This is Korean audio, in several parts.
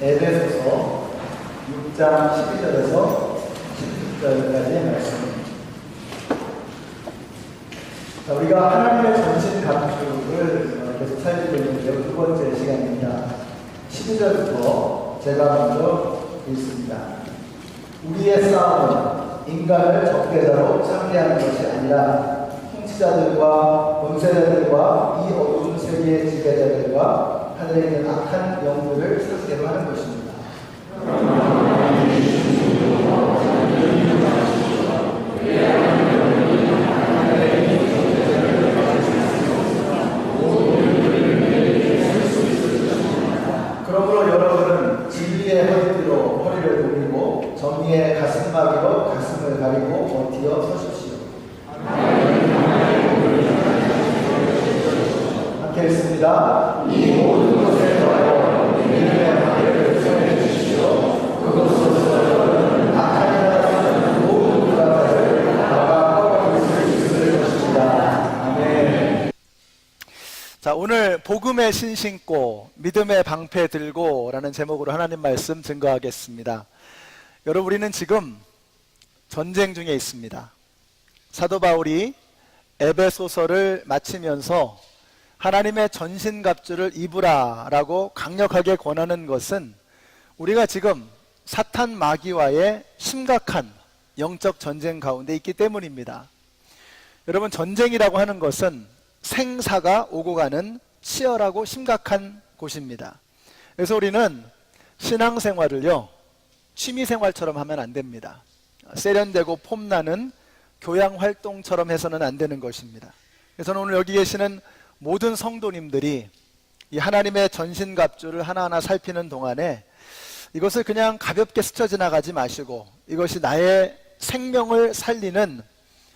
에베소서 6장 12절에서 16절까지의 말씀입니다. 자, 우리가 하나님의 전신 갑주를 계속 살피고 있는데요. 두 번째 시간입니다. 12절부터 제가 먼저 읽습니다. 우리의 싸움은 인간을 적대자로 상대하는 것이 아니라 통치자들과 권세자들과 이 어두운 세계의 지배자들과 하늘에 있는 악한 영들을 상대로 하는 것입니다. 그러므로 여러분은 진리의 허리띠로 허리를 돌리고 정의의 가슴막이로 가슴을 가리고 버티어 서십시오. 함께 읽습니다. 이 모든 것에 더하여 믿음의 관계를 구성해 주십시오. 그것으로서 여러분은 악한 모든 불안을 나가 꺾을 수 있을 것입니다. 아멘. 자, 오늘 복음의 신 신고 믿음의 방패 들고 라는 제목으로 하나님 말씀 증거하겠습니다. 여러분, 우리는 지금 전쟁 중에 있습니다. 사도 바울이 에베소서를 마치면서 하나님의 전신갑주를 입으라 라고 강력하게 권하는 것은 우리가 지금 사탄 마귀와의 심각한 영적 전쟁 가운데 있기 때문입니다. 여러분, 전쟁이라고 하는 것은 생사가 오고 가는 치열하고 심각한 곳입니다. 그래서 우리는 신앙생활을요, 취미생활처럼 하면 안 됩니다. 세련되고 폼나는 교양활동처럼 해서는 안 되는 것입니다. 그래서 오늘 여기 계시는 모든 성도님들이 이 하나님의 전신갑주를 하나하나 살피는 동안에 이것을 그냥 가볍게 스쳐 지나가지 마시고 이것이 나의 생명을 살리는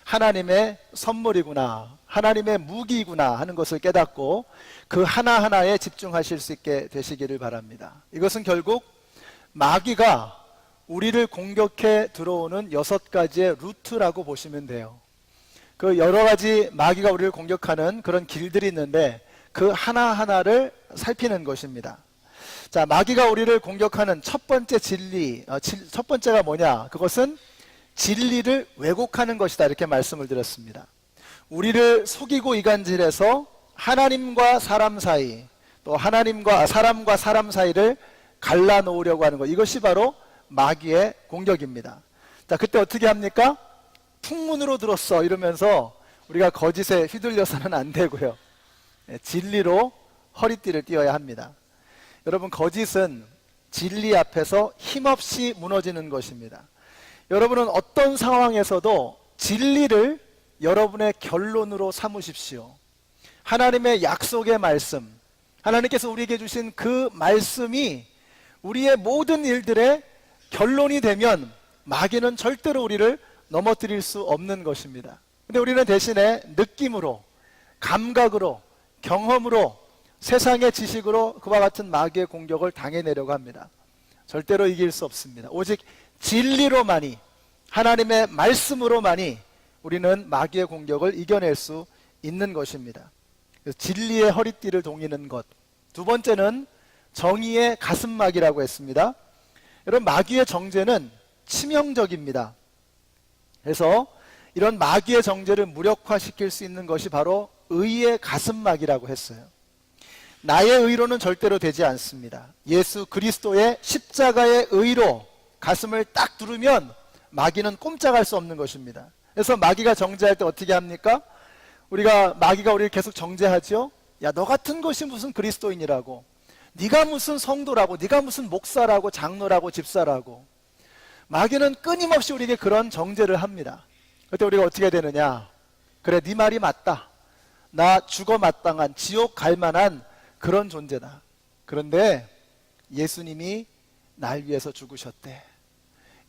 하나님의 선물이구나, 하나님의 무기구나 하는 것을 깨닫고 그 하나하나에 집중하실 수 있게 되시기를 바랍니다. 이것은 결국 마귀가 우리를 공격해 들어오는 6가지의 루트라고 보시면 돼요. 그 여러 가지 마귀가 우리를 공격하는 그런 길들이 있는데 그 하나하나를 살피는 것입니다. 자, 마귀가 우리를 공격하는 첫 번째 진리, 첫 번째가 뭐냐? 그것은 진리를 왜곡하는 것이다, 이렇게 말씀을 드렸습니다. 우리를 속이고 이간질해서 하나님과 사람 사이, 또 하나님과 사람과 사람 사이를 갈라놓으려고 하는 것, 이것이 바로 마귀의 공격입니다. 자, 그때 어떻게 합니까? 풍문으로 들었어 이러면서 우리가 거짓에 휘둘려서는 안 되고요. 진리로 허리띠를 띄어야 합니다. 여러분, 거짓은 진리 앞에서 힘없이 무너지는 것입니다. 여러분은 어떤 상황에서도 진리를 여러분의 결론으로 삼으십시오. 하나님의 약속의 말씀, 하나님께서 우리에게 주신 그 말씀이 우리의 모든 일들의 결론이 되면 마귀는 절대로 우리를 넘어뜨릴 수 없는 것입니다. 근데 우리는 대신에 느낌으로, 감각으로, 경험으로, 세상의 지식으로 그와 같은 마귀의 공격을 당해내려고 합니다. 절대로 이길 수 없습니다. 오직 진리로만이, 하나님의 말씀으로만이 우리는 마귀의 공격을 이겨낼 수 있는 것입니다. 그래서 진리의 허리띠를 동이는 것. 두 번째는 정의의 가슴막이라고 했습니다. 여러분, 마귀의 정죄는 치명적입니다. 그래서 이런 마귀의 정죄를 무력화시킬 수 있는 것이 바로 의의 가슴막이라고 했어요. 나의 의로는 절대로 되지 않습니다. 예수 그리스도의 십자가의 의로 가슴을 딱 두르면 마귀는 꼼짝할 수 없는 것입니다. 그래서 마귀가 정죄할 때 어떻게 합니까? 마귀가 우리를 계속 정죄하죠. 야, 너 같은 것이 무슨 그리스도인이라고, 네가 무슨 성도라고, 네가 무슨 목사라고, 장로라고, 집사라고. 마귀는 끊임없이 우리에게 그런 정죄를 합니다. 그때 우리가 어떻게 되느냐? 그래, 네 말이 맞다. 나 죽어 마땅한, 지옥 갈 만한 그런 존재다. 그런데 예수님이 날 위해서 죽으셨대.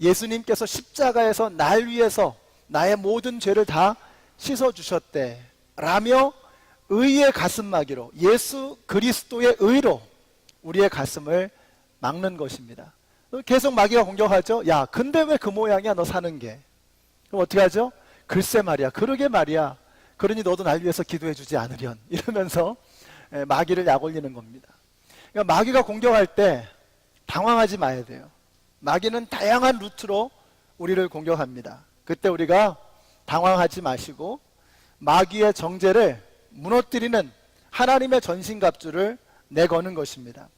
예수님께서 십자가에서 날 위해서 나의 모든 죄를 다 씻어주셨대 라며 의의 가슴막이로, 예수 그리스도의 의로 우리의 가슴을 막는 것입니다. 계속 마귀가 공격하죠. 야, 근데 왜 그 모양이야, 너 사는 게. 그럼 어떻게 하죠? 글쎄 말이야, 그러게 말이야, 그러니 너도 날 위해서 기도해 주지 않으련, 이러면서 마귀를 약올리는 겁니다. 그러니까 마귀가 공격할 때 당황하지 마야 돼요. 마귀는 다양한 루트로 우리를 공격합니다. 그때 우리가 당황하지 마시고 마귀의 정죄를 무너뜨리는 하나님의 전신갑주를 내거는 것입니다.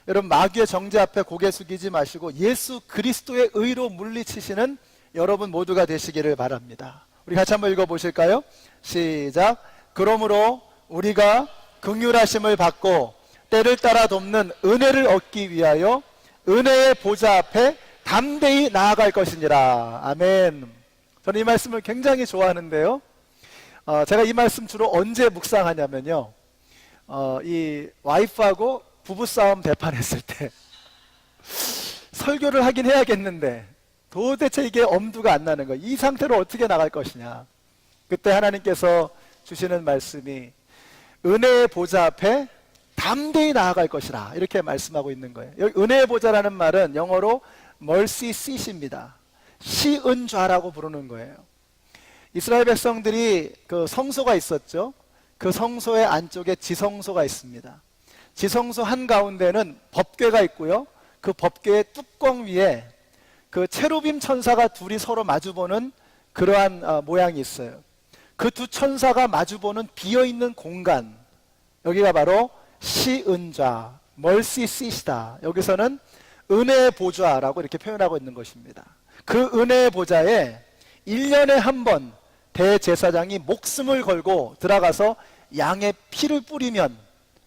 여러분, 마귀의 정죄 앞에 고개 숙이지 마시고 예수 그리스도의 의로 물리치시는 여러분 모두가 되시기를 바랍니다. 우리 같이 한번 읽어보실까요? 시작. 그러므로 우리가 긍휼하심을 받고 때를 따라 돕는 은혜를 얻기 위하여 은혜의 보좌 앞에 담대히 나아갈 것이니라. 아멘. 저는 이 말씀을 굉장히 좋아하는데요. 제가 이 말씀 주로 언제 묵상하냐면요. 이 와이프하고 부부싸움 대판했을 때 설교를 하긴 해야겠는데 도대체 이게 엄두가 안 나는 거예요. 이 상태로 어떻게 나갈 것이냐. 그때 하나님께서 주시는 말씀이 은혜의 보좌 앞에 담대히 나아갈 것이라 이렇게 말씀하고 있는 거예요. 여기 은혜의 보좌라는 말은 영어로 mercy seat입니다. 시은좌라고 부르는 거예요. 이스라엘 백성들이 그 성소가 있었죠. 그 성소의 안쪽에 지성소가 있습니다. 지성소 한가운데는 법궤가 있고요. 그 법궤의 뚜껑 위에 그 체루빔 천사가 둘이 서로 마주보는 그러한 모양이 있어요. 그 두 천사가 마주보는 비어있는 공간, 여기가 바로 시은좌, 멀시 시시다. 여기서는 은혜의 보좌라고 이렇게 표현하고 있는 것입니다. 그 은혜의 보좌에 1년에 한 번 대제사장이 목숨을 걸고 들어가서 양의 피를 뿌리면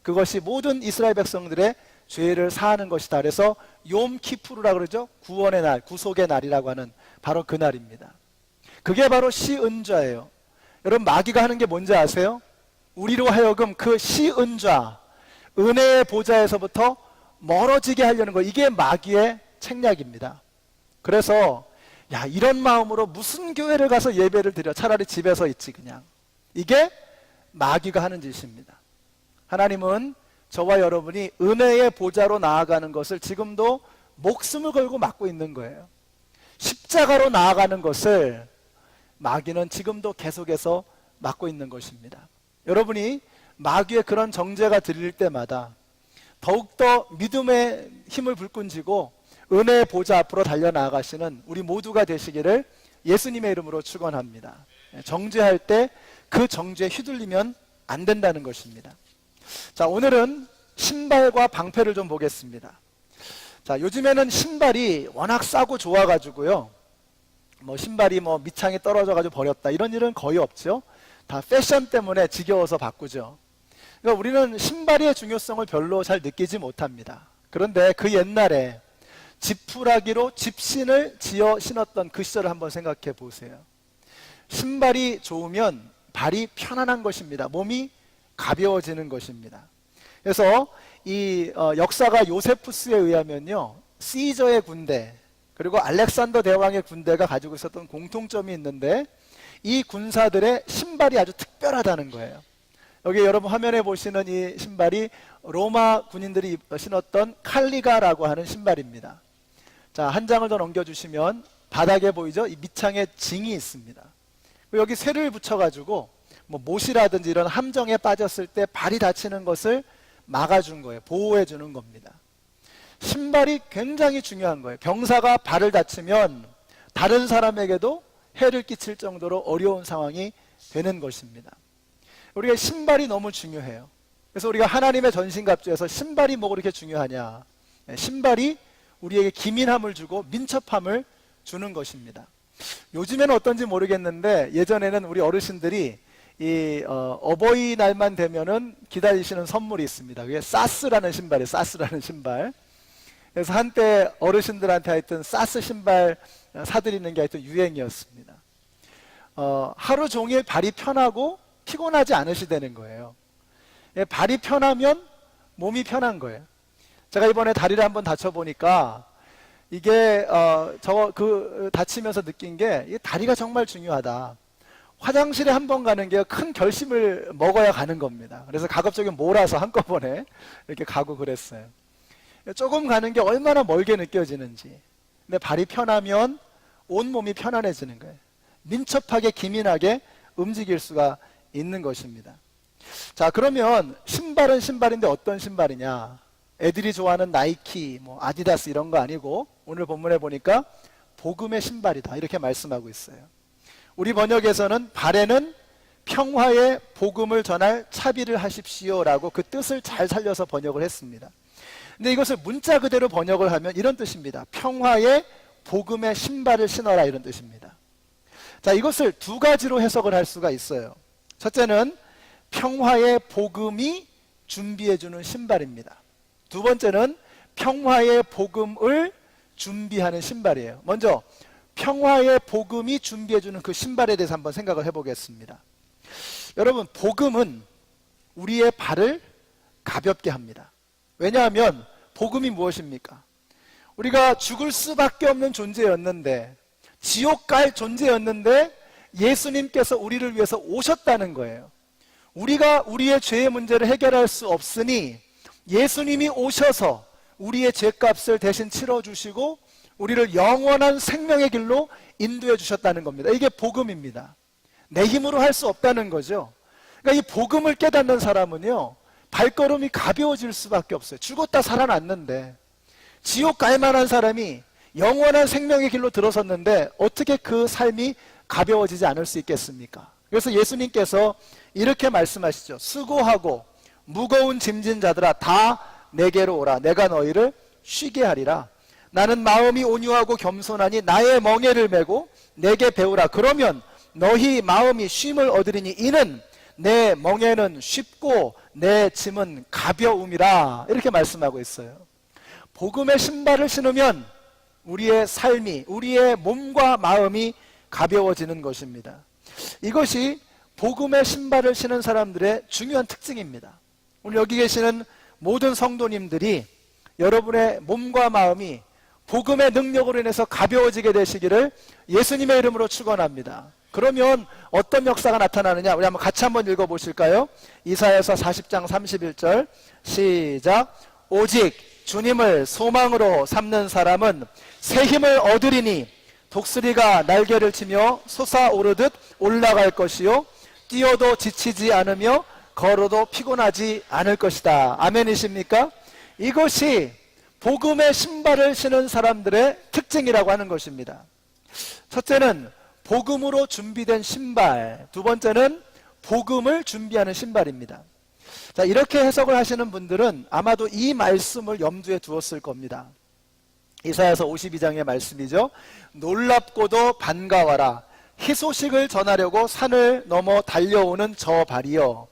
그것이 모든 이스라엘 백성들의 죄를 사하는 것이다. 그래서 욤키푸르라 그러죠. 구원의 날, 구속의 날이라고 하는 바로 그 날입니다. 그게 바로 시은좌예요. 여러분, 마귀가 하는 게 뭔지 아세요? 우리로 하여금 그 시은좌, 은혜의 보좌에서부터 멀어지게 하려는 거, 이게 마귀의 책략입니다. 그래서 이런 마음으로 무슨 교회를 가서 예배를 드려, 차라리 집에서 있지 그냥. 이게 마귀가 하는 짓입니다. 하나님은 저와 여러분이 은혜의 보좌로 나아가는 것을 지금도 목숨을 걸고 막고 있는 거예요. 십자가로 나아가는 것을 마귀는 지금도 계속해서 막고 있는 것입니다. 여러분이 마귀의 그런 정죄가 들릴 때마다 더욱더 믿음의 힘을 불끈쥐고 은혜의 보좌 앞으로 달려나가시는 우리 모두가 되시기를 예수님의 이름으로 축원합니다. 정죄할 때 그 정죄에 휘둘리면 안 된다는 것입니다. 자, 오늘은 신발과 방패를 좀 보겠습니다. 자, 요즘에는 신발이 워낙 싸고 좋아가지고요. 신발이 밑창에 떨어져가지고 버렸다, 이런 일은 거의 없죠. 다 패션 때문에 지겨워서 바꾸죠. 그러니까 우리는 신발의 중요성을 별로 잘 느끼지 못합니다. 그런데 그 옛날에 지푸라기로 집신을 지어 신었던 그 시절을 한번 생각해 보세요. 신발이 좋으면 발이 편안한 것입니다. 몸이 가벼워지는 것입니다. 그래서 이 역사가 요세푸스에 의하면요, 시저의 군대 그리고 알렉산더 대왕의 군대가 가지고 있었던 공통점이 있는데 이 군사들의 신발이 아주 특별하다는 거예요. 여기 여러분 화면에 보시는 이 신발이 로마 군인들이 신었던 칼리가라고 하는 신발입니다. 자, 한 장을 더 넘겨주시면 바닥에 보이죠? 이 밑창에 징이 있습니다. 여기 쇠를 붙여가지고 못이라든지 이런 함정에 빠졌을 때 발이 다치는 것을 막아준 거예요. 보호해 주는 겁니다. 신발이 굉장히 중요한 거예요. 병사가 발을 다치면 다른 사람에게도 해를 끼칠 정도로 어려운 상황이 되는 것입니다. 우리가 신발이 너무 중요해요. 그래서 우리가 하나님의 전신갑주에서 신발이 뭐가 그렇게 중요하냐? 신발이 우리에게 기민함을 주고 민첩함을 주는 것입니다. 요즘에는 어떤지 모르겠는데 예전에는 우리 어르신들이 이 어버이날만 되면은 기다리시는 선물이 있습니다. 그게 사스라는 신발이에요. 사스라는 신발. 그래서 한때 어르신들한테 하여튼 사스 신발 사드리는 게 하여튼 유행이었습니다. 하루 종일 발이 편하고 피곤하지 않으시다는 거예요. 발이 편하면 몸이 편한 거예요. 제가 이번에 다리를 한번 다쳐보니까 이게 다치면서 느낀 게 이 다리가 정말 중요하다. 화장실에 한 번 가는 게 큰 결심을 먹어야 가는 겁니다. 그래서 가급적이면 몰아서 한꺼번에 이렇게 가고 그랬어요. 조금 가는 게 얼마나 멀게 느껴지는지. 근데 발이 편하면 온몸이 편안해지는 거예요. 민첩하게 기민하게 움직일 수가 있는 것입니다. 자, 그러면 신발은 신발인데 어떤 신발이냐? 애들이 좋아하는 나이키, 아디다스 이런 거 아니고 오늘 본문에 보니까 복음의 신발이다 이렇게 말씀하고 있어요. 우리 번역에서는 발에는 평화의 복음을 전할 차비를 하십시오라고 그 뜻을 잘 살려서 번역을 했습니다. 근데 이것을 문자 그대로 번역을 하면 이런 뜻입니다. 평화의 복음의 신발을 신어라 이런 뜻입니다. 자, 이것을 두 가지로 해석을 할 수가 있어요. 첫째는 평화의 복음이 준비해주는 신발입니다. 두 번째는 평화의 복음을 준비하는 신발이에요. 먼저 평화의 복음이 준비해주는 그 신발에 대해서 한번 생각을 해보겠습니다. 여러분, 복음은 우리의 발을 가볍게 합니다. 왜냐하면 복음이 무엇입니까? 우리가 죽을 수밖에 없는 존재였는데, 지옥 갈 존재였는데 예수님께서 우리를 위해서 오셨다는 거예요. 우리가 우리의 죄의 문제를 해결할 수 없으니 예수님이 오셔서 우리의 죄값을 대신 치러주시고 우리를 영원한 생명의 길로 인도해 주셨다는 겁니다. 이게 복음입니다. 내 힘으로 할 수 없다는 거죠. 그러니까 이 복음을 깨닫는 사람은요, 발걸음이 가벼워질 수밖에 없어요. 죽었다 살아났는데, 지옥 갈 만한 사람이 영원한 생명의 길로 들어섰는데 어떻게 그 삶이 가벼워지지 않을 수 있겠습니까? 그래서 예수님께서 이렇게 말씀하시죠. 수고하고 무거운 짐진 자들아 다 내게로 오라. 내가 너희를 쉬게 하리라. 나는 마음이 온유하고 겸손하니 나의 멍에를 메고 내게 배우라. 그러면 너희 마음이 쉼을 얻으리니 이는 내 멍에는 쉽고 내 짐은 가벼움이라. 이렇게 말씀하고 있어요. 복음의 신발을 신으면 우리의 삶이, 우리의 몸과 마음이 가벼워지는 것입니다. 이것이 복음의 신발을 신은 사람들의 중요한 특징입니다. 오늘 여기 계시는 모든 성도님들이 여러분의 몸과 마음이 복음의 능력으로 인해서 가벼워지게 되시기를 예수님의 이름으로 축원합니다. 그러면 어떤 역사가 나타나느냐? 우리 같이 한번 읽어보실까요? 이사야서 40장 31절 시작. 오직 주님을 소망으로 삼는 사람은 새 힘을 얻으리니 독수리가 날개를 치며 솟아오르듯 올라갈 것이요 뛰어도 지치지 않으며 걸어도 피곤하지 않을 것이다. 아멘이십니까? 이것이 복음의 신발을 신은 사람들의 특징이라고 하는 것입니다. 첫째는 복음으로 준비된 신발, 두 번째는 복음을 준비하는 신발입니다. 자, 이렇게 해석을 하시는 분들은 아마도 이 말씀을 염두에 두었을 겁니다. 이사야서 52장의 말씀이죠. 놀랍고도 반가워라. 희소식을 전하려고 산을 넘어 달려오는 저 발이여.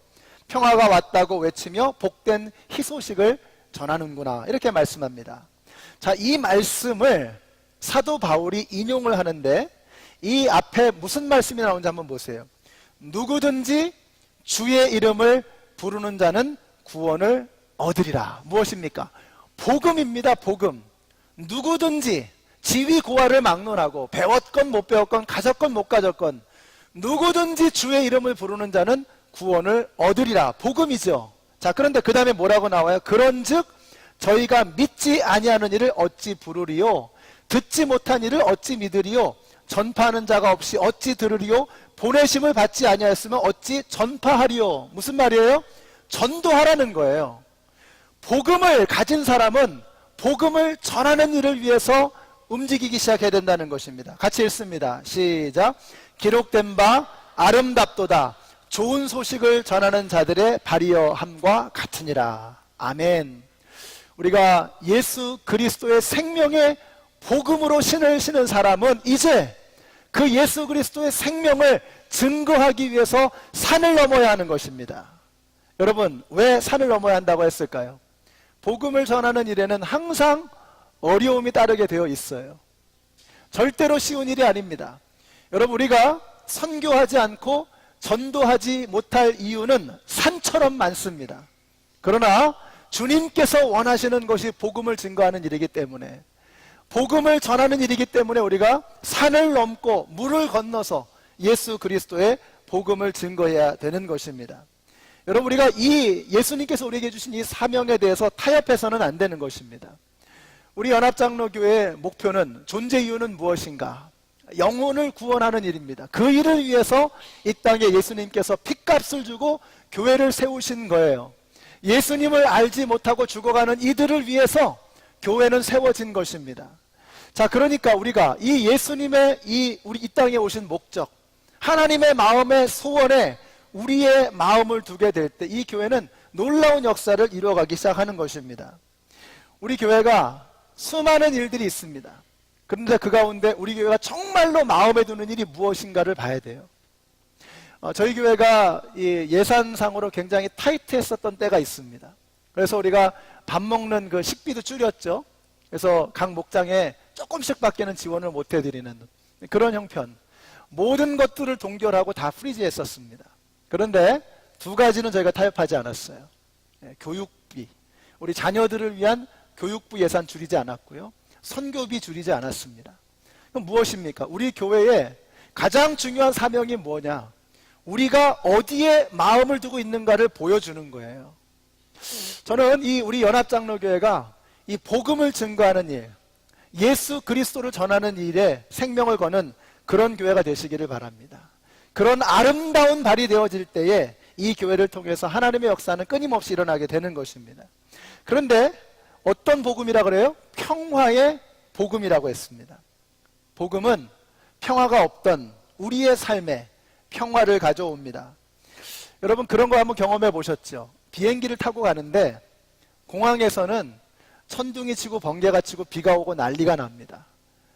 평화가 왔다고 외치며 복된 희소식을 전하는구나. 이렇게 말씀합니다. 자, 이 말씀을 사도 바울이 인용을 하는데 이 앞에 무슨 말씀이 나오는지 한번 보세요. 누구든지 주의 이름을 부르는 자는 구원을 얻으리라. 무엇입니까? 복음입니다. 복음. 누구든지 지위 고하를 막론하고 배웠건 못 배웠건 가졌건 못 가졌건 누구든지 주의 이름을 부르는 자는 구원을 얻으리라. 복음이죠. 자, 그런데 그 다음에 뭐라고 나와요? 그런즉 저희가 믿지 아니하는 이를 어찌 부르리요? 듣지 못한 이를 어찌 믿으리요? 전파하는 자가 없이 어찌 들으리요? 보내심을 받지 아니하였으면 어찌 전파하리요? 무슨 말이에요? 전도하라는 거예요. 복음을 가진 사람은 복음을 전하는 일을 위해서 움직이기 시작해야 된다는 것입니다. 같이 읽습니다. 시작. 기록된 바 아름답도다. 좋은 소식을 전하는 자들의 발이여함과 같으니라. 아멘. 우리가 예수 그리스도의 생명의 복음으로 신을 신은 사람은 이제 그 예수 그리스도의 생명을 증거하기 위해서 산을 넘어야 하는 것입니다. 여러분, 왜 산을 넘어야 한다고 했을까요? 복음을 전하는 일에는 항상 어려움이 따르게 되어 있어요. 절대로 쉬운 일이 아닙니다. 여러분, 우리가 선교하지 않고 전도하지 못할 이유는 산처럼 많습니다. 그러나 주님께서 원하시는 것이 복음을 증거하는 일이기 때문에, 복음을 전하는 일이기 때문에 우리가 산을 넘고 물을 건너서 예수 그리스도의 복음을 증거해야 되는 것입니다. 여러분, 우리가 이 예수님께서 우리에게 주신 이 사명에 대해서 타협해서는 안 되는 것입니다. 우리 연합장로교회의 목표는, 존재 이유는 무엇인가? 영혼을 구원하는 일입니다. 그 일을 위해서 이 땅에 예수님께서 핏값을 주고 교회를 세우신 거예요. 예수님을 알지 못하고 죽어가는 이들을 위해서 교회는 세워진 것입니다. 자, 그러니까 우리가 이 예수님의 우리 이 땅에 오신 목적, 하나님의 마음의 소원에 우리의 마음을 두게 될 때 이 교회는 놀라운 역사를 이루어가기 시작하는 것입니다. 우리 교회가 수많은 일들이 있습니다. 그런데 그 가운데 우리 교회가 정말로 마음에 두는 일이 무엇인가를 봐야 돼요. 저희 교회가 예산상으로 굉장히 타이트했었던 때가 있습니다. 그래서 우리가 밥 먹는 그 식비도 줄였죠. 그래서 각 목장에 조금씩밖에는 지원을 못 해드리는 그런 형편. 모든 것들을 동결하고 다 프리즈했었습니다. 그런데 두 가지는 저희가 타협하지 않았어요. 교육비, 우리 자녀들을 위한 교육부 예산 줄이지 않았고요. 선교비 줄이지 않았습니다. 그럼 무엇입니까? 우리 교회의 가장 중요한 사명이 뭐냐? 우리가 어디에 마음을 두고 있는가를 보여주는 거예요. 저는 우리 연합장로교회가 이 복음을 증거하는 일, 예수 그리스도를 전하는 일에 생명을 거는 그런 교회가 되시기를 바랍니다. 그런 아름다운 발이 되어질 때에 이 교회를 통해서 하나님의 역사는 끊임없이 일어나게 되는 것입니다. 그런데 어떤 복음이라 그래요? 평화의 복음이라고 했습니다. 복음은 평화가 없던 우리의 삶에 평화를 가져옵니다. 여러분 그런 거 한번 경험해 보셨죠? 비행기를 타고 가는데 공항에서는 천둥이 치고 번개가 치고 비가 오고 난리가 납니다.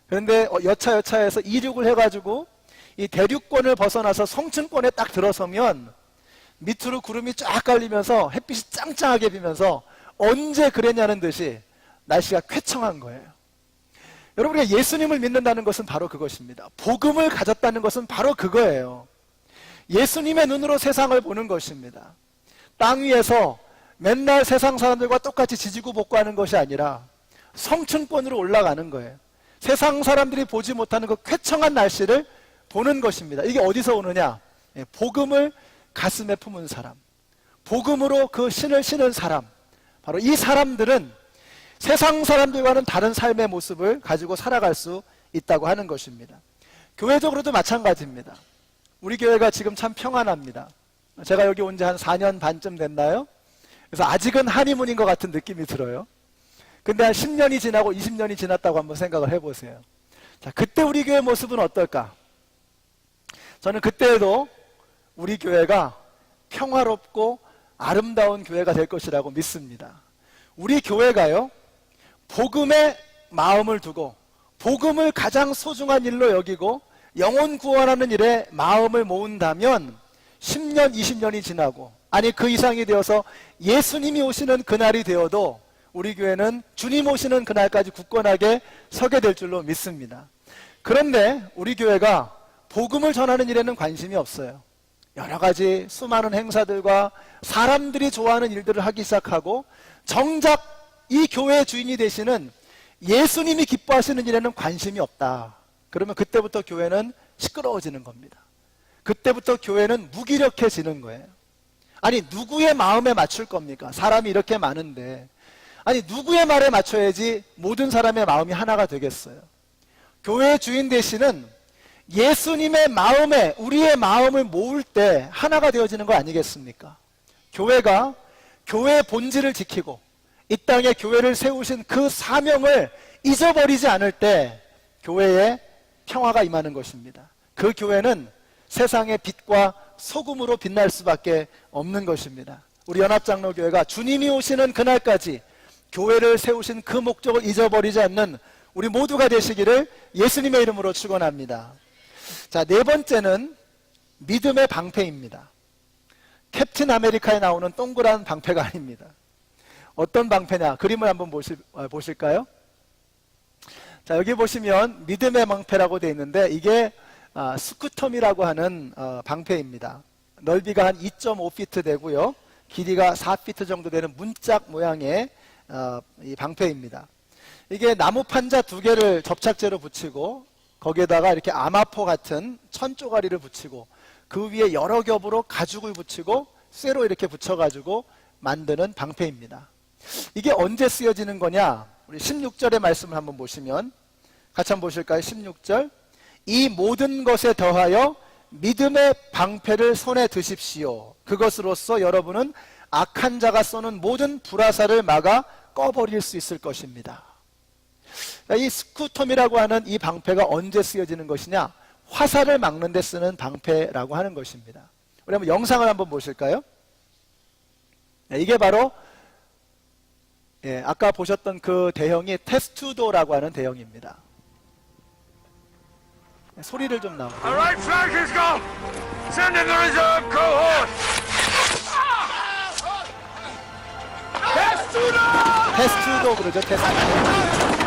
그런데 여차여차해서 이륙을 해가지고 이 대륙권을 벗어나서 성층권에 딱 들어서면 밑으로 구름이 쫙 깔리면서 햇빛이 짱짱하게 비면서 언제 그랬냐는 듯이 날씨가 쾌청한 거예요. 여러분 우리가 예수님을 믿는다는 것은 바로 그것입니다. 복음을 가졌다는 것은 바로 그거예요. 예수님의 눈으로 세상을 보는 것입니다. 땅 위에서 맨날 세상 사람들과 똑같이 지지고 볶고하는 것이 아니라 성층권으로 올라가는 거예요. 세상 사람들이 보지 못하는 그 쾌청한 날씨를 보는 것입니다. 이게 어디서 오느냐? 복음을 가슴에 품은 사람, 복음으로 그 신을 신은 사람, 바로 이 사람들은 세상 사람들과는 다른 삶의 모습을 가지고 살아갈 수 있다고 하는 것입니다. 교회적으로도 마찬가지입니다. 우리 교회가 지금 참 평안합니다. 제가 여기 온 지 한 4년 반쯤 됐나요? 그래서 아직은 한이문인 것 같은 느낌이 들어요. 근데 한 10년이 지나고 20년이 지났다고 한번 생각을 해보세요. 자, 그때 우리 교회 모습은 어떨까? 저는 그때에도 우리 교회가 평화롭고 아름다운 교회가 될 것이라고 믿습니다. 우리 교회가요, 복음에 마음을 두고 복음을 가장 소중한 일로 여기고 영혼 구원하는 일에 마음을 모은다면 10년, 20년이 지나고 아니 그 이상이 되어서 예수님이 오시는 그날이 되어도 우리 교회는 주님 오시는 그날까지 굳건하게 서게 될 줄로 믿습니다. 그런데 우리 교회가 복음을 전하는 일에는 관심이 없어요. 여러 가지 수많은 행사들과 사람들이 좋아하는 일들을 하기 시작하고 정작 이 교회의 주인이 되시는 예수님이 기뻐하시는 일에는 관심이 없다. 그러면 그때부터 교회는 시끄러워지는 겁니다. 그때부터 교회는 무기력해지는 거예요. 아니 누구의 마음에 맞출 겁니까? 사람이 이렇게 많은데 아니 누구의 말에 맞춰야지 모든 사람의 마음이 하나가 되겠어요. 교회의 주인 되시는 예수님의 마음에 우리의 마음을 모을 때 하나가 되어지는 거 아니겠습니까? 교회가 교회의 본질을 지키고 이 땅에 교회를 세우신 그 사명을 잊어버리지 않을 때 교회에 평화가 임하는 것입니다. 그 교회는 세상의 빛과 소금으로 빛날 수밖에 없는 것입니다. 우리 연합장로교회가 주님이 오시는 그날까지 교회를 세우신 그 목적을 잊어버리지 않는 우리 모두가 되시기를 예수님의 이름으로 축원합니다. 자, 네 번째는 믿음의 방패입니다. 캡틴 아메리카에 나오는 동그란 방패가 아닙니다. 어떤 방패냐? 그림을 한번 보실까요? 자, 여기 보시면 믿음의 방패라고 되어 있는데 이게 스쿠텀이라고 하는 방패입니다. 넓이가 한 2.5피트 되고요. 길이가 4피트 정도 되는 문짝 모양의 이 방패입니다. 이게 나무 판자 2개를 접착제로 붙이고 거기에다가 이렇게 아마포 같은 천조가리를 붙이고 그 위에 여러 겹으로 가죽을 붙이고 쇠로 이렇게 붙여가지고 만드는 방패입니다. 이게 언제 쓰여지는 거냐? 우리 16절의 말씀을 한번 보시면 같이 한번 보실까요? 16절. 이 모든 것에 더하여 믿음의 방패를 손에 드십시오. 그것으로써 여러분은 악한 자가 쏘는 모든 불화살을 막아 꺼버릴 수 있을 것입니다. 이 스쿠텀이라고 하는 이 방패가 언제 쓰여지는 것이냐? 화살을 막는 데 쓰는 방패라고 하는 것입니다. 우리 한번 영상을 한번 보실까요? 이게 바로 아까 보셨던 그 대형이 테스투도라고 하는 대형입니다. 소리를 좀 나오고. Alright, flankers go! Send in the reserve cohort! 테스투도 그러죠. 테스투도.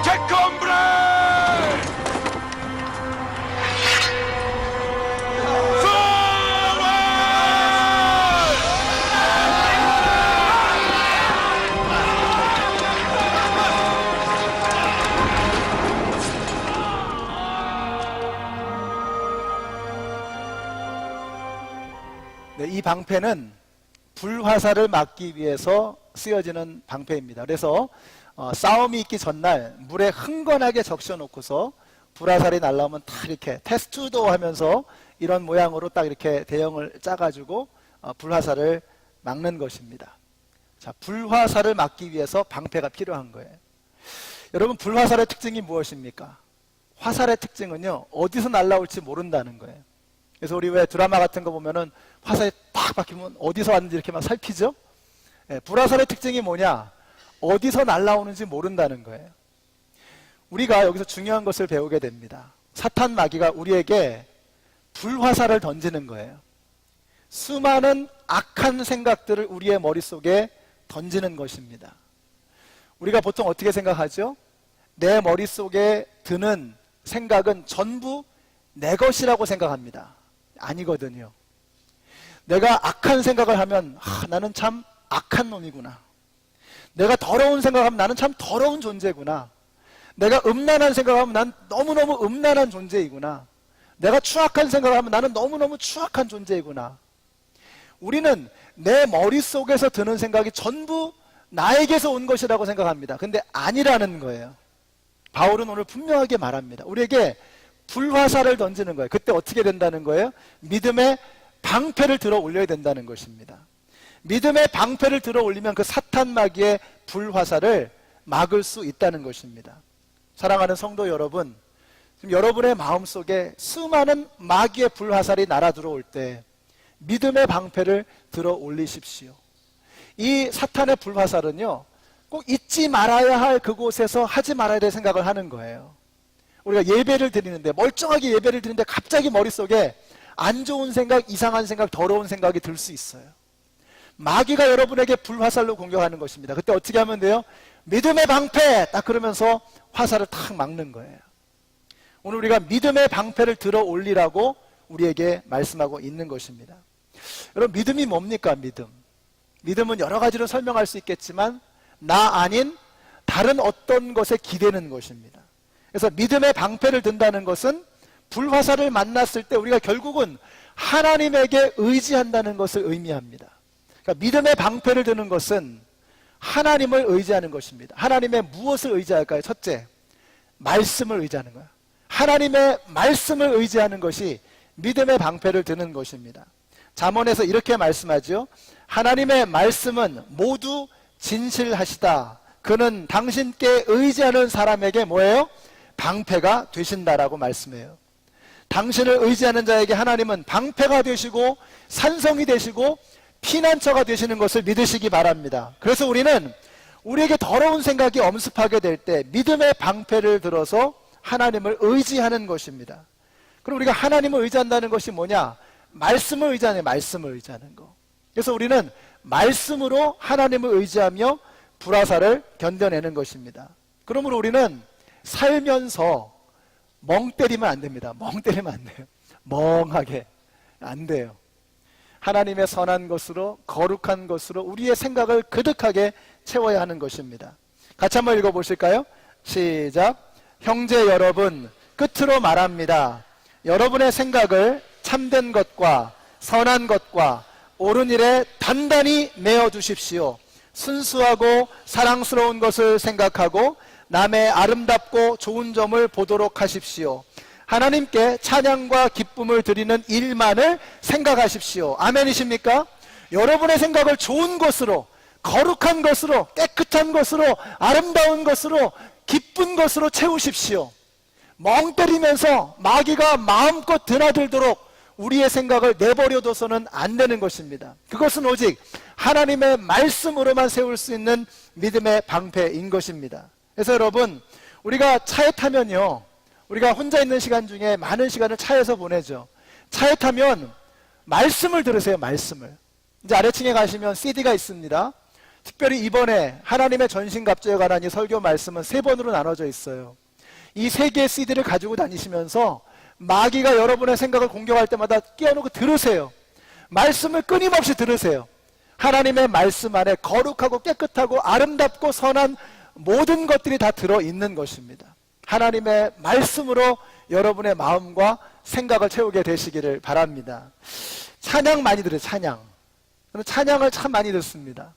Che combre! 네, 이 방패는 불화살을 막기 위해서 쓰여지는 방패입니다. 그래서 싸움이 있기 전날 물에 흥건하게 적셔놓고서 불화살이 날라오면 딱 이렇게 테스트도 하면서 이런 모양으로 딱 이렇게 대형을 짜가지고 불화살을 막는 것입니다. 자, 불화살을 막기 위해서 방패가 필요한 거예요. 여러분, 불화살의 특징이 무엇입니까? 화살의 특징은요, 어디서 날라올지 모른다는 거예요. 그래서 우리 왜 드라마 같은 거 보면은 화살이 딱 박히면 어디서 왔는지 이렇게 막 살피죠? 불화살의 특징이 뭐냐? 어디서 날라오는지 모른다는 거예요. 우리가 여기서 중요한 것을 배우게 됩니다. 사탄 마귀가 우리에게 불화살을 던지는 거예요. 수많은 악한 생각들을 우리의 머릿속에 던지는 것입니다. 우리가 보통 어떻게 생각하죠? 내 머릿속에 드는 생각은 전부 내 것이라고 생각합니다. 아니거든요. 내가 악한 생각을 하면 나는 참 악한 놈이구나. 내가 더러운 생각하면 나는 참 더러운 존재구나. 내가 음란한 생각하면 난 너무너무 음란한 존재이구나. 내가 추악한 생각을 하면 나는 너무너무 추악한 존재이구나. 우리는 내 머릿속에서 드는 생각이 전부 나에게서 온 것이라고 생각합니다. 근데 아니라는 거예요. 바울은 오늘 분명하게 말합니다. 우리에게 불화살을 던지는 거예요. 그때 어떻게 된다는 거예요? 믿음의 방패를 들어 올려야 된다는 것입니다. 믿음의 방패를 들어 올리면 그 사탄 마귀의 불화살을 막을 수 있다는 것입니다. 사랑하는 성도 여러분, 지금 여러분의 마음속에 수많은 마귀의 불화살이 날아 들어올 때 믿음의 방패를 들어 올리십시오. 이 사탄의 불화살은요, 꼭 잊지 말아야 할 그곳에서 하지 말아야 될 생각을 하는 거예요. 우리가 예배를 드리는데, 멀쩡하게 예배를 드리는데 갑자기 머릿속에 안 좋은 생각, 이상한 생각, 더러운 생각이 들 수 있어요. 마귀가 여러분에게 불화살로 공격하는 것입니다. 그때 어떻게 하면 돼요? 믿음의 방패! 딱 그러면서 화살을 탁 막는 거예요. 오늘 우리가 믿음의 방패를 들어 올리라고 우리에게 말씀하고 있는 것입니다. 여러분, 믿음이 뭡니까? 믿음은 여러 가지로 설명할 수 있겠지만 나 아닌 다른 어떤 것에 기대는 것입니다. 그래서 믿음의 방패를 든다는 것은 불화살을 만났을 때 우리가 결국은 하나님에게 의지한다는 것을 의미합니다. 그러니까 믿음의 방패를 드는 것은 하나님을 의지하는 것입니다. 하나님의 무엇을 의지할까요? 첫째, 말씀을 의지하는 거예요. 하나님의 말씀을 의지하는 것이 믿음의 방패를 드는 것입니다. 잠언에서 이렇게 말씀하죠. 하나님의 말씀은 모두 진실하시다. 그는 당신께 의지하는 사람에게 뭐예요? 방패가 되신다라고 말씀해요. 당신을 의지하는 자에게 하나님은 방패가 되시고 산성이 되시고 피난처가 되시는 것을 믿으시기 바랍니다. 그래서 우리는 우리에게 더러운 생각이 엄습하게 될 때 믿음의 방패를 들어서 하나님을 의지하는 것입니다. 그럼 우리가 하나님을 의지한다는 것이 뭐냐? 말씀을 의지하는, 말씀을 의지하는 거. 그래서 우리는 말씀으로 하나님을 의지하며 불화살을 견뎌내는 것입니다. 그러므로 우리는 살면서 멍 때리면 안 됩니다. 멍 때리면 안 돼요. 멍하게 안 돼요. 하나님의 선한 것으로, 거룩한 것으로 우리의 생각을 그득하게 채워야 하는 것입니다. 같이 한번 읽어보실까요? 시작. 형제 여러분, 끝으로 말합니다. 여러분의 생각을 참된 것과 선한 것과 옳은 일에 단단히 메어 두십시오. 순수하고 사랑스러운 것을 생각하고 남의 아름답고 좋은 점을 보도록 하십시오. 하나님께 찬양과 기쁨을 드리는 일만을 생각하십시오. 아멘이십니까? 여러분의 생각을 좋은 것으로, 거룩한 것으로, 깨끗한 것으로, 아름다운 것으로, 기쁜 것으로 채우십시오. 멍 때리면서 마귀가 마음껏 드나들도록 우리의 생각을 내버려둬서는 안 되는 것입니다. 그것은 오직 하나님의 말씀으로만 세울 수 있는 믿음의 방패인 것입니다. 그래서 여러분, 우리가 차에 타면요, 우리가 혼자 있는 시간 중에 많은 시간을 차에서 보내죠. 차에 타면 말씀을 들으세요. 말씀을. 이제 아래층에 가시면 CD가 있습니다. 특별히 이번에 하나님의 전신갑주에 관한 이 설교 말씀은 3번으로 나눠져 있어요. 이 3개의 CD를 가지고 다니시면서 마귀가 여러분의 생각을 공격할 때마다 끼워놓고 들으세요. 말씀을 끊임없이 들으세요. 하나님의 말씀 안에 거룩하고 깨끗하고 아름답고 선한 모든 것들이 다 들어있는 것입니다. 하나님의 말씀으로 여러분의 마음과 생각을 채우게 되시기를 바랍니다. 찬양 많이 들어요. 찬양. 저는 찬양을 참 많이 듣습니다.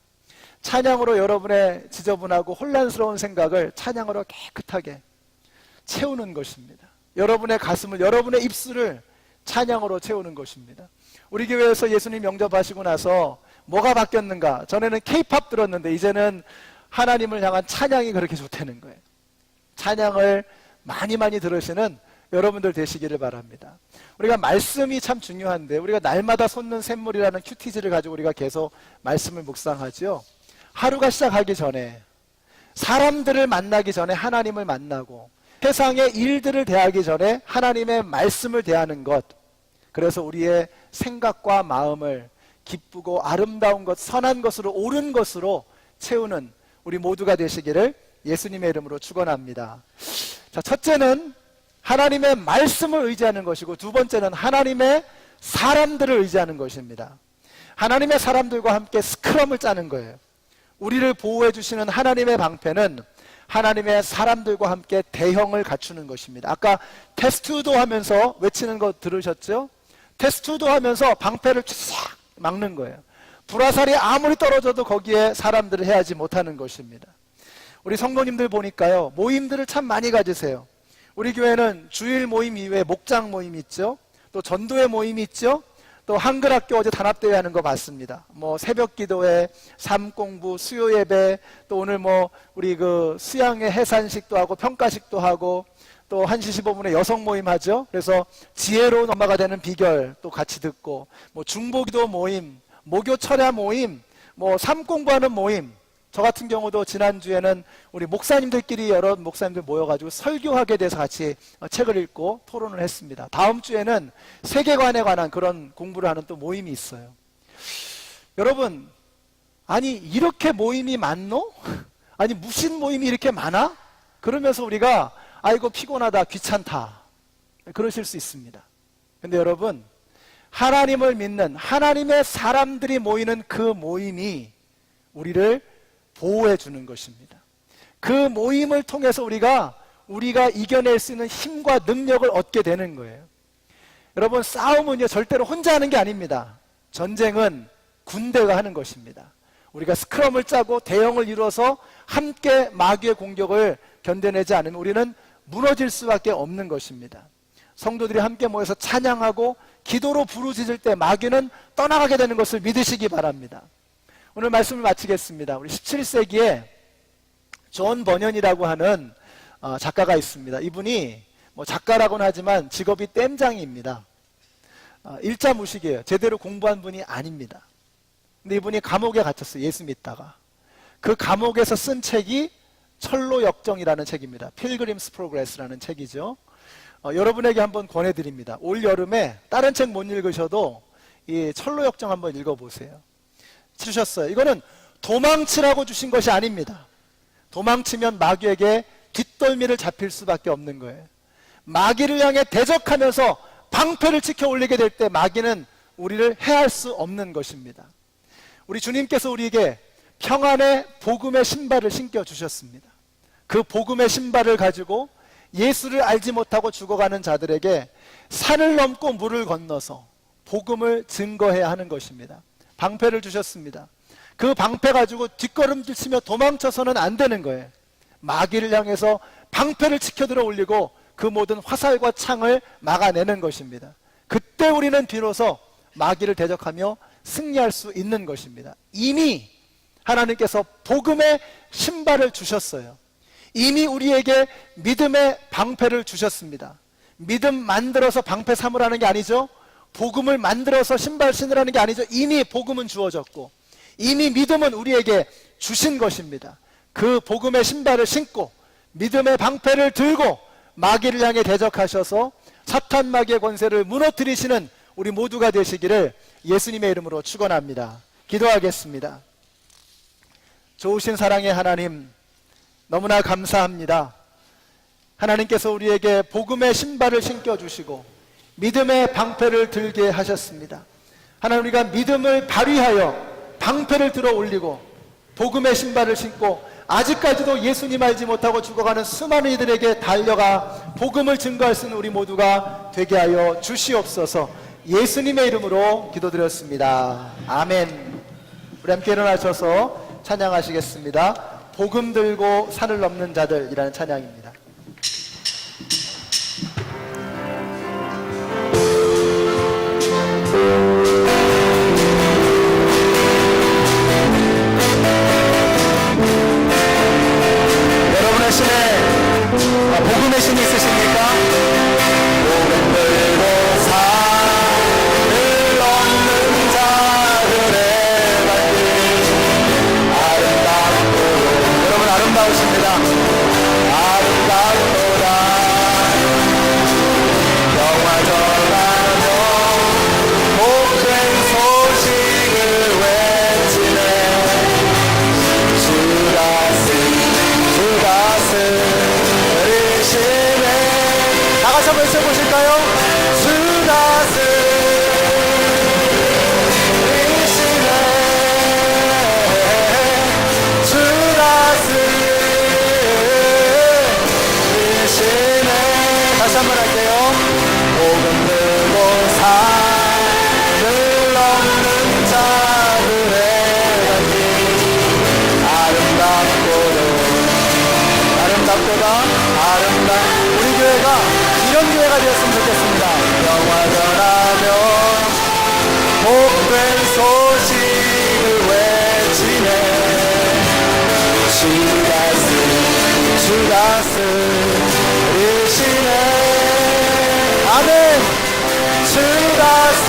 찬양으로 여러분의 지저분하고 혼란스러운 생각을 찬양으로 깨끗하게 채우는 것입니다. 여러분의 가슴을, 여러분의 입술을 찬양으로 채우는 것입니다. 우리 교회에서 예수님 영접하시고 나서 뭐가 바뀌었는가? 전에는 K-팝 들었는데 이제는 하나님을 향한 찬양이 그렇게 좋다는 거예요. 찬양을 많이 들으시는 여러분들 되시기를 바랍니다. 우리가 말씀이 참 중요한데, 우리가 날마다 솟는 샘물이라는 큐티지를 가지고 우리가 계속 말씀을 묵상하죠. 하루가 시작하기 전에, 사람들을 만나기 전에 하나님을 만나고, 세상의 일들을 대하기 전에 하나님의 말씀을 대하는 것, 그래서 우리의 생각과 마음을 기쁘고 아름다운 것, 선한 것으로, 옳은 것으로 채우는 우리 모두가 되시기를 예수님의 이름으로 축원합니다. 자, 첫째는 하나님의 말씀을 의지하는 것이고, 두 번째는 하나님의 사람들을 의지하는 것입니다. 하나님의 사람들과 함께 스크럼을 짜는 거예요. 우리를 보호해 주시는 하나님의 방패는 하나님의 사람들과 함께 대형을 갖추는 것입니다. 아까 테스트도 하면서 외치는 거 들으셨죠? 테스트도 하면서 방패를 쫙 막는 거예요. 불화살이 아무리 떨어져도 거기에 사람들을 해하지 못하는 것입니다. 우리 성도님들 보니까요, 모임들을 참 많이 가지세요. 우리 교회는 주일 모임 이외에 목장 모임이 있죠. 또 전도회 모임이 있죠. 또 한글학교 어제 단합대회 하는 거 봤습니다. 뭐 새벽 기도회, 삶공부, 수요 예배, 또 오늘 뭐 우리 그 수양회 해산식도 하고 평가식도 하고, 또 1시 15분에 여성 모임 하죠. 그래서 지혜로운 엄마가 되는 비결 또 같이 듣고, 뭐 중보기도 모임, 모교 철야 모임, 뭐 삶공부하는 모임. 저 같은 경우도 지난주에는 우리 목사님들끼리 여러 목사님들 모여가지고 설교하게 돼서 같이 책을 읽고 토론을 했습니다. 다음 주에는 세계관에 관한 그런 공부를 하는 또 모임이 있어요. 여러분, 아니 이렇게 모임이 많노? 아니 무슨 모임이 이렇게 많아? 그러면서 우리가 아이고 피곤하다, 귀찮다 그러실 수 있습니다. 근데 여러분, 하나님을 믿는 하나님의 사람들이 모이는 그 모임이 우리를 보호해 주는 것입니다. 그 모임을 통해서 우리가 이겨낼 수 있는 힘과 능력을 얻게 되는 거예요. 여러분, 싸움은요 절대로 혼자 하는 게 아닙니다. 전쟁은 군대가 하는 것입니다. 우리가 스크럼을 짜고 대형을 이루어서 함께 마귀의 공격을 견뎌내지 않으면 우리는 무너질 수밖에 없는 것입니다. 성도들이 함께 모여서 찬양하고 기도로 부르짖을 때 마귀는 떠나가게 되는 것을 믿으시기 바랍니다. 오늘 말씀을 마치겠습니다. 우리 17세기에 존 버년이라고 하는 작가가 있습니다. 이분이 뭐 작가라고는 하지만 직업이 땜장이입니다. 일자무식이에요. 제대로 공부한 분이 아닙니다. 근데 이분이 감옥에 갇혔어요. 예수 믿다가. 그 감옥에서 쓴 책이 철로역정이라는 책입니다. 필그림스 프로그레스라는 책이죠. 여러분에게 한번 권해드립니다. 올 여름에 다른 책 못 읽으셔도 이 철로역정 한번 읽어보세요. 주셨어요. 이거는 도망치라고 주신 것이 아닙니다. 도망치면 마귀에게 뒷덜미를 잡힐 수밖에 없는 거예요. 마귀를 향해 대적하면서 방패를 지켜 올리게 될 때 마귀는 우리를 해할 수 없는 것입니다. 우리 주님께서 우리에게 평안의 복음의 신발을 신겨 주셨습니다. 그 복음의 신발을 가지고 예수를 알지 못하고 죽어가는 자들에게 산을 넘고 물을 건너서 복음을 증거해야 하는 것입니다. 방패를 주셨습니다. 그 방패 가지고 뒷걸음질 치며 도망쳐서는 안 되는 거예요. 마귀를 향해서 방패를 치켜들어 올리고 그 모든 화살과 창을 막아내는 것입니다. 그때 우리는 비로소 마귀를 대적하며 승리할 수 있는 것입니다. 이미 하나님께서 복음의 신발을 주셨어요. 이미 우리에게 믿음의 방패를 주셨습니다. 믿음 만들어서 방패 삼으라는 게 아니죠. 복음을 만들어서 신발 신으라는 게 아니죠. 이미 복음은 주어졌고 이미 믿음은 우리에게 주신 것입니다. 그 복음의 신발을 신고 믿음의 방패를 들고 마귀를 향해 대적하셔서 사탄 마귀의 권세를 무너뜨리시는 우리 모두가 되시기를 예수님의 이름으로 축원합니다. 기도하겠습니다. 좋으신 사랑의 하나님, 너무나 감사합니다. 하나님께서 우리에게 복음의 신발을 신겨주시고 믿음의 방패를 들게 하셨습니다. 하나님, 우리가 믿음을 발휘하여 방패를 들어 올리고 복음의 신발을 신고 아직까지도 예수님 알지 못하고 죽어가는 수많은 이들에게 달려가 복음을 증거할 수 있는 우리 모두가 되게 하여 주시옵소서. 예수님의 이름으로 기도드렸습니다. 아멘. 우리 함께 일어나셔서 찬양하시겠습니다. 복음 들고 산을 넘는 자들이라는 찬양입니다. 복음의 신이 있으십니까? 복음 들고 산을 넘는 자들의 발길 아름답고, 여러분 아름다우십니다. 아름답도다. 영화 전하며 복된 소식을 외치네. 주다스 다 같이 한번 외쳐보실까요? 주다스 이시네. 주다스 이시네. 다시 한번 할게요. 복음 들고 산을 넘는 자들의 발길 아름답도다. 우리 교회가 이런 교회가 되었으면 좋겠습니다. 영화 전하며 복된 소식을 외치네. 주다스 이시네. 아멘. 주다스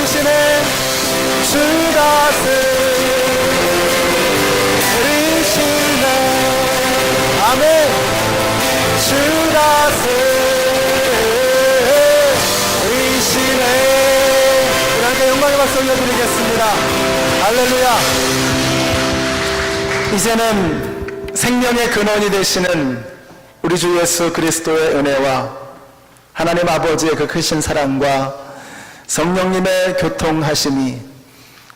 이시네. 주다스 주다스리시네. 아멘. 주다스리시네. 하나님께 영광의 박수 올려드리겠습니다. 할렐루야. 이제는 생명의 근원이 되시는 우리 주 예수 그리스도의 은혜와 하나님 아버지의 그 크신 사랑과 성령님의 교통하심이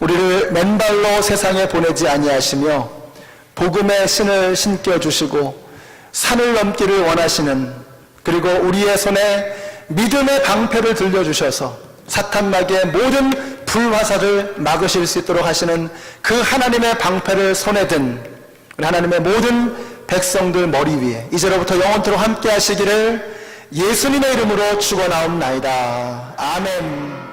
우리를 맨발로 세상에 보내지 아니하시며 복음의 신을 신겨주시고 산을 넘기를 원하시는, 그리고 우리의 손에 믿음의 방패를 들려주셔서 사탄 마귀의 모든 불화살을 막으실 수 있도록 하시는 그 하나님의 방패를 손에 든 하나님의 모든 백성들 머리 위에 이제로부터 영원토록 함께 하시기를 예수님의 이름으로 축원하옵나이다. 아멘.